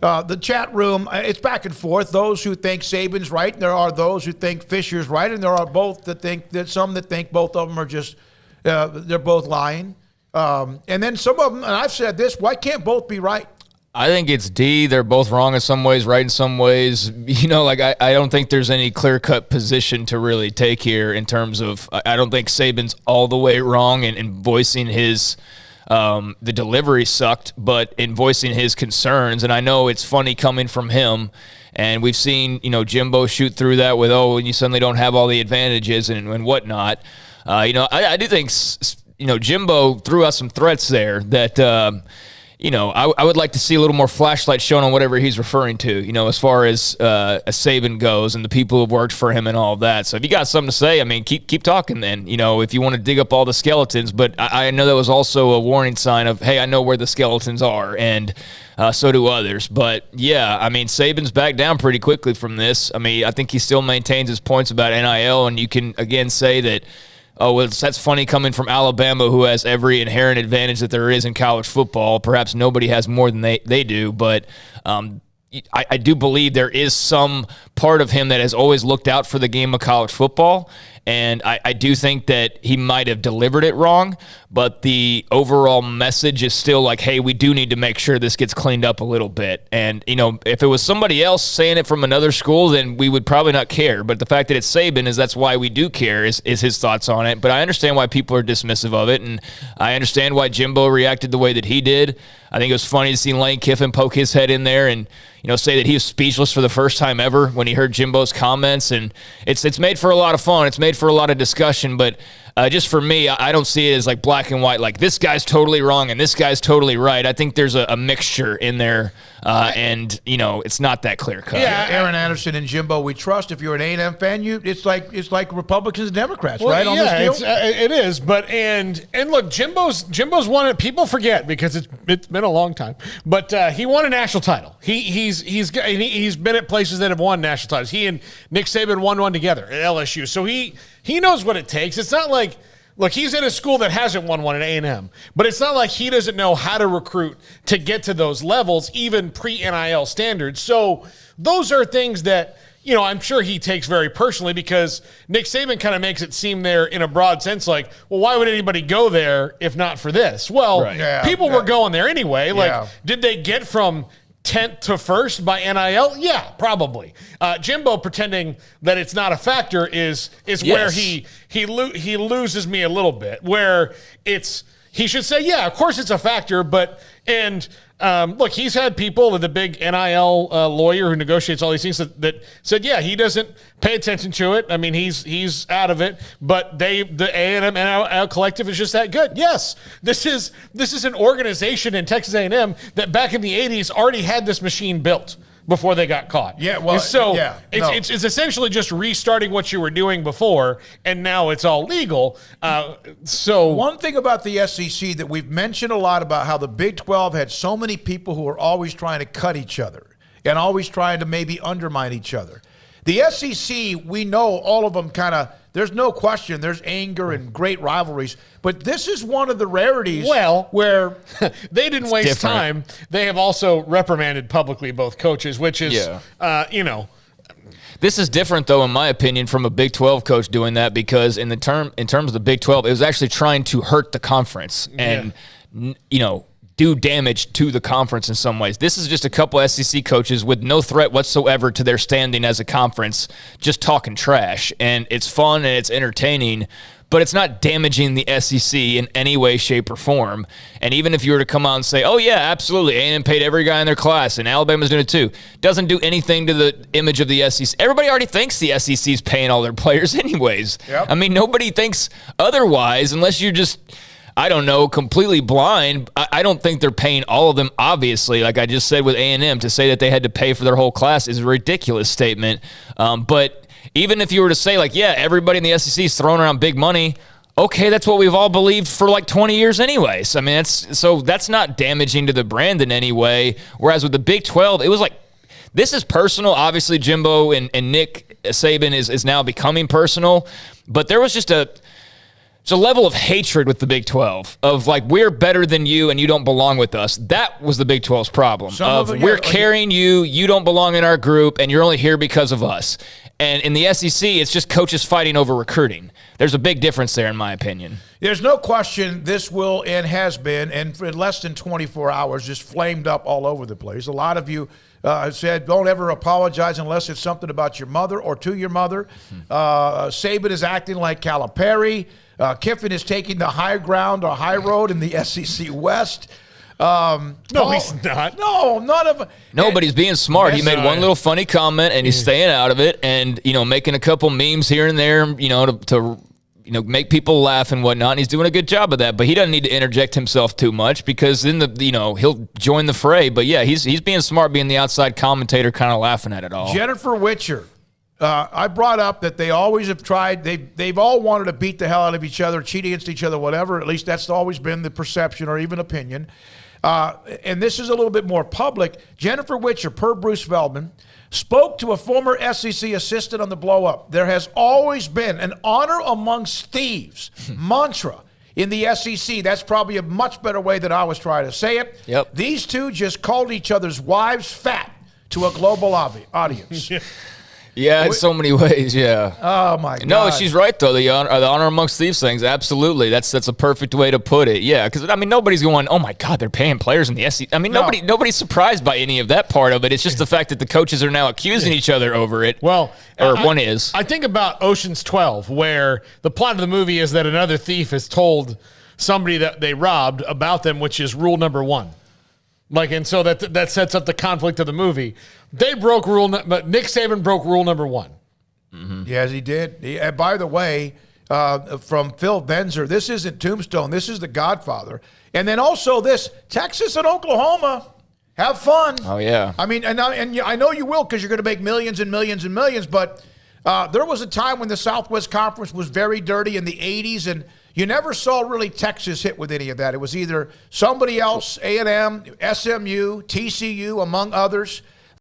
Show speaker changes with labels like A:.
A: the chat room, it's back and forth. Those who think Saban's right, and there are those who think Fisher's right, and there are both that think that some that think both of them are just they're both lying. And then some of them, and I've said this, why can't both be right?
B: I think it's D. They're both wrong in some ways, right in some ways. I don't think there's any clear-cut position to really take here in terms of I don't think Saban's all the way wrong in voicing his the delivery sucked, but in voicing his concerns. And I know it's funny coming from him. And we've seen, Jimbo shoot through that with, you suddenly don't have all the advantages and whatnot. I do think, Jimbo threw out some threats there that, I would like to see a little more flashlight shown on whatever he's referring to, as far as Saban goes and the people who've worked for him and all of that. So if you got something to say, keep talking then, if you want to dig up all the skeletons. But I know that was also a warning sign of, hey, I know where the skeletons are, and so do others. But, yeah, Saban's backed down pretty quickly from this. I think he still maintains his points about NIL, and you can, again, say that, that's funny coming from Alabama, who has every inherent advantage that there is in college football. Perhaps nobody has more than they do, but I do believe there is some part of him that has always looked out for the game of college football, and I do think that he might have delivered it wrong, but the overall message is still like, hey, we do need to make sure this gets cleaned up a little bit. And, if it was somebody else saying it from another school, then we would probably not care. But the fact that it's Saban that's why we do care is his thoughts on it. But I understand why people are dismissive of it, and I understand why Jimbo reacted the way that he did. I think it was funny to see Lane Kiffin poke his head in there and, say that he was speechless for the first time ever when he heard Jimbo's comments. And it's made for a lot of fun. It's made for a lot of discussion. But just for me, I don't see it as like black and white, like this guy's totally wrong and this guy's totally right. I think there's a mixture in there, and it's not that clear cut.
A: Yeah, Aaron Anderson and Jimbo, we trust. If you're an A&M fan, it's like Republicans and Democrats, right? On this deal?
C: It is. But and look, Jimbo's won it. People forget because it's been a long time. But he won a national title. He's been at places that have won national titles. He and Nick Saban won one together at LSU. So he knows what it takes. It's not like, look, he's in a school that hasn't won one at A&M, but it's not like he doesn't know how to recruit to get to those levels, even pre-NIL standards. So those are things that, I'm sure he takes very personally, because Nick Saban kind of makes it seem there in a broad sense like, well, why would anybody go there if not for this? Well, right. People were going there anyway. Like, did they get from 10th to 1st by NIL? Yeah, probably. Jimbo pretending that it's not a factor is yes. Where he loses me a little bit. Where he should say, yeah, of course it's a factor, but look, he's had people with the big NIL lawyer who negotiates all these things that said, yeah, he doesn't pay attention to it. He's out of it, but the A&M NIL collective is just that good. Yes, this is an organization in Texas A&M that back in the 80s already had this machine built before they got caught. Yeah, well, it's essentially just restarting what you were doing before, and now it's all legal. So
A: one thing about the SEC that we've mentioned a lot about how the Big 12 had so many people who were always trying to cut each other and always trying to maybe undermine each other. The SEC, we know all of them kind of, there's no question, there's anger and great rivalries, but this is one of the rarities where
C: they didn't waste time. They have also reprimanded publicly both coaches, which is,
B: This is different, though, in my opinion, from a Big 12 coach doing that, because in terms of the Big 12, it was actually trying to hurt the conference and, do damage to the conference in some ways. This is just a couple SEC coaches with no threat whatsoever to their standing as a conference, just talking trash. And it's fun and it's entertaining, but it's not damaging the SEC in any way, shape, or form. And even if you were to come out and say, oh, yeah, absolutely, A&M paid every guy in their class, and Alabama's doing it too, doesn't do anything to the image of the SEC. Everybody already thinks the SEC's paying all their players anyways. Yep. Nobody thinks otherwise unless you're just, I don't know, completely blind. I don't think they're paying all of them, obviously. Like I just said with A&M, to say that they had to pay for their whole class is a ridiculous statement. But even if you were to say, like, yeah, everybody in the SEC is throwing around big money, okay, that's what we've all believed for like 20 years anyways. That's not damaging to the brand in any way. Whereas with the Big 12, it was like, this is personal. Obviously, Jimbo and Nick Saban is now becoming personal. But there was just It's a level of hatred with the Big 12 of like, we're better than you and you don't belong with us. That was the Big 12's problem we're carrying you. You don't belong in our group and you're only here because of us. And in the SEC, it's just coaches fighting over recruiting. There's a big difference there, in my opinion.
A: There's no question this will and has been, and for less than 24 hours, just flamed up all over the place. A lot of you said, don't ever apologize unless it's something about your mother or to your mother. Saban is acting like Calipari. Kiffin is taking the high ground or high road in the SEC West.
C: No, he's not.
A: No, none of it.
B: No, but he's being smart.
A: Yes,
B: he made one little funny comment, and he's staying out of it, and making a couple memes here and there, to make people laugh and whatnot. And he's doing a good job of that. But he doesn't need to interject himself too much because then he'll join the fray. But yeah, he's being smart, being the outside commentator, kind of laughing at it all.
A: Jennifer Witcher. I brought up that they always have tried. They've all wanted to beat the hell out of each other, cheat against each other, whatever. At least that's always been the perception or even opinion. And this is a little bit more public. Jennifer Witcher, per Bruce Feldman, spoke to a former SEC assistant on the blow-up. There has always been an honor amongst thieves mantra in the SEC. That's probably a much better way than I was trying to say it.
B: Yep.
A: These two just called each other's wives fat to a global audience.
B: Yeah, in so many ways, yeah.
A: Oh, my God.
B: No, she's right, though. The honor amongst thieves things, absolutely. That's a perfect way to put it. Yeah, because, nobody's going, oh, my God, they're paying players in the SEC. Nobody's surprised by any of that part of it. It's just the fact that the coaches are now accusing each other over it.
C: Well,
B: one is.
C: I think about Ocean's 12, where the plot of the movie is that another thief has told somebody that they robbed about them, which is rule number one. And so that sets up the conflict of the movie. They broke but Nick Saban broke rule number one.
A: Mm-hmm. Yes, he did. And by the way, from Phil Benzer, this isn't Tombstone. This is The Godfather. And then also this, Texas and Oklahoma, have fun.
B: Oh, yeah.
A: And I know you will because you're going to make millions and millions and millions, but there was a time when the Southwest Conference was very dirty in the 80s, and you never saw really Texas hit with any of that. It was either somebody else, A&M, SMU, TCU, among others.